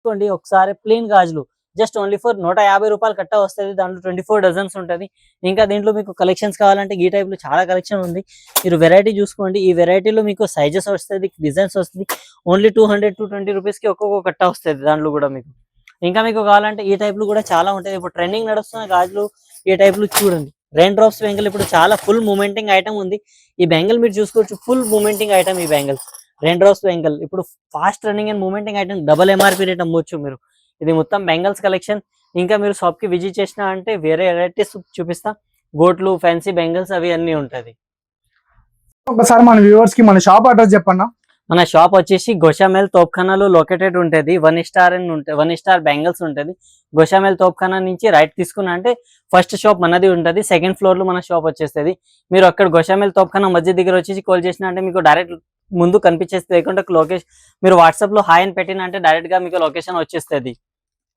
తీసుకోండి ఒకసారి ప్లెయిన్ గాజులు జస్ట్ ఓన్లీ ఫర్ రూ. 150 కట్ట వస్తది. దాంట్లో 24 డజన్స్ ఉంటది. ఇంకా దీంట్లో మీకు కలెక్షన్స్ కావాలంటే ఈ టైప్‌లో చాలా కలెక్షన్ ఉంది. మీరు వెరైటీ చూసుకోండి. ఈ వెరైటీలో మీకు సైజెస్ వస్తది, డిజైన్స్ వస్తది. ఓన్లీ 200-220 రూపీస్‌కి ఒక్కొక్క కట్ట వస్తది దాంట్లో కూడా మీకు. ఇంకా మీకు కావాలంటే ఈ టైప్‌లో కూడా చాలా ఉంటాయి. ఇప్పుడు ట్రెండింగ్ నడుస్తున్న గాజులు ఈ టైప్‌లో చూడండి. రెయిన్ డ్రాప్స్ బ్యాంగిల్ ఇప్పుడు చాలా ఫుల్ మూమెంటింగ్ ఐటమ్ ఉంది. ఈ బ్యాంగిల్ మీరు చూసుకోవచ్చు, ఫుల్ మూమెంటింగ్ ఐటమ్ ఈ బ్యాంగిల్స్. రెయిన్ డ్రాప్స్ బ్యాంగిల్ ఇప్పుడు ఫాస్ట్ రన్నింగ్ అండ్ మూమెంటింగ్ ఐటమ్ డబుల్ ఎంఆర్‌పీ రేట్ అమ్మొచ్చు మీరు. ఇది మొత్తం బెంగల్స్ కలెక్షన్. ఇంకా మీరు షాప్ కి విజిట్ చేసినా అంటే వేరే వెరైటీస్ చూపిస్తా. గోట్లు, ఫ్యాన్సీ బెంగల్స్ అవి అన్ని ఉంటది. ఒకసారి మన వ్యూవర్స్ కి మన షాప్ అడ్రస్ చెప్పన్నా. మన షాప్ వచ్చేసి గోషామెల్ తోప్ఖానాలో లొకేటెడ్ ఉంటది. 1 స్టార్ అని ఉంటది, 1 స్టార్ బెంగల్స్ ఉంటది. గోషామెల్ తోప్ఖానా నుంచి రైట్ తీసుకున్నా అంటే ఫస్ట్ షాప్ మనది ఉంటది. సెకండ్ ఫ్లోర్ లో మన షాప్ వచ్చేస్తుంది. మీరు అక్కడ గోషామెల్ తోప్ఖానా మధ్య దగ్గర వచ్చేసి కాల్ చేసినా అంటే మీకు డైరెక్ట్ ముందు కనిపించేస్తుంది. లేకుంటే లొకేషన్ మీరు వాట్సాప్ లో హాయ్ అని పెట్టినా అంటే డైరెక్ట్ గా మీకు లొకేషన్ వచ్చేస్తుంది.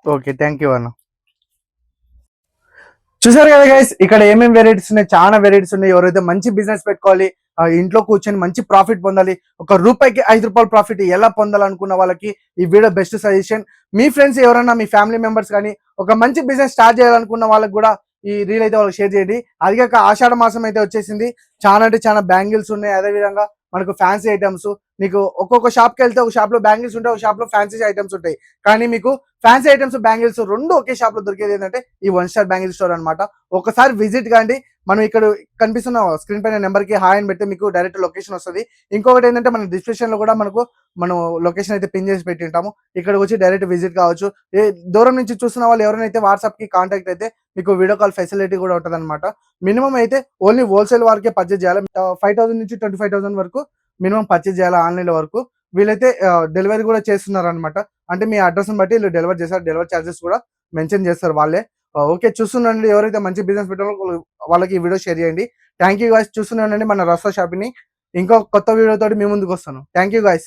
ఓకే, థ్యాంక్ యూ అన్న. చూసారు కదా గైస్, ఇక్కడ ఏమేమి వెరైటీస్ ఉన్నాయి, చాలా వెరైటీస్ ఉన్నాయి. ఎవరైతే మంచి బిజినెస్ పెట్టుకోవాలి, ఇంట్లో కూర్చొని మంచి ప్రాఫిట్ పొందాలి, రూపాయికి 5 రూపాయల ప్రాఫిట్ ఎలా పొందాలనుకున్న వాళ్ళకి ఈ వీడియో బెస్ట్ సజెషన్. మీ ఫ్రెండ్స్ ఎవరైనా, మీ ఫ్యామిలీ మెంబర్స్ కానీ ఒక మంచి బిజినెస్ స్టార్ట్ చేయాలనుకున్న వాళ్ళకి కూడా ఈ రీల్ అయితే వాళ్ళకి షేర్ చేయండి. అదిగాక ఆషాఢ మాసం అయితే వచ్చేసింది. చాలా అంటే చాలా బ్యాంగిల్స్ ఉన్నాయి. అదే విధంగా మనకు ఫ్యాన్సీ ఐటమ్స్, మీకు ఒక్కొక్క షాప్కి వెళ్తే ఒక షాప్ లో బ్యాంగిల్స్ ఉంటాయి, ఒక షాప్ లో ఫ్యాన్సీ ఐటమ్స్ ఉంటాయి. కానీ మీకు ఫ్యాన్సీ ఐటమ్స్, బ్యాంగిల్స్ రెండు ఒకే షాప్ లో దొరికేది ఏంటంటే ఈ 1 స్టార్ బ్యాంగిల్ స్టోర్ అనమాట. ఒకసారి విజిట్ కాండి. మనం ఇక్కడ కనిపిస్తున్న స్క్రీన్ పైన నెంబర్ కి హాయ్ అని పెడితే మీకు డైరెక్ట్ లొకేషన్ వస్తుంది. ఇంకొకటి ఏంటంటే మన డిస్క్రిప్షన్ లో కూడా మనం లొకేషన్ అయితే పిన్ చేసి పెట్టి ఉంటాము. ఇక్కడికి వచ్చి డైరెక్ట్ విజిట్ కావచ్చు. దూరం నుంచి చూస్తున్న వాళ్ళు ఎవరైనా వాట్సాప్ కి కాంటాక్ట్ అయితే మీకు వీడియో కాల్ ఫెసిలిటీ కూడా ఉంటుంది అనమాట. మినిమం అయితే ఓన్లీ హోల్సేల్ వారికే పర్చేజ్ చేయాలి. 5,000 నుంచి 25,000 వరకు మినిమం పర్చేజ్ చేయాలి ఆన్లైన్ వరకు. వీళ్ళైతే డెలివరీ కూడా చేస్తున్నారు అనమాట. అంటే మీ అడ్రస్ బట్టి వీళ్ళు డెలివరీ చేస్తారు. డెలివరీ చార్జెస్ కూడా మెన్షన్ చేస్తారు వాళ్ళే. ఓకే, చూస్తున్నాండి. ఎవరైతే మంచి బిజినెస్ పెట్టాలో వాళ్ళకి ఈ వీడియో షేర్ చేయండి. Thank you guys. చూస్తున్నానండి మన రస్తా షాపింగ్ ని. ఇంకో కొత్త వీడియో తోటి మీ ముందుకు వస్తాను. Thank you guys.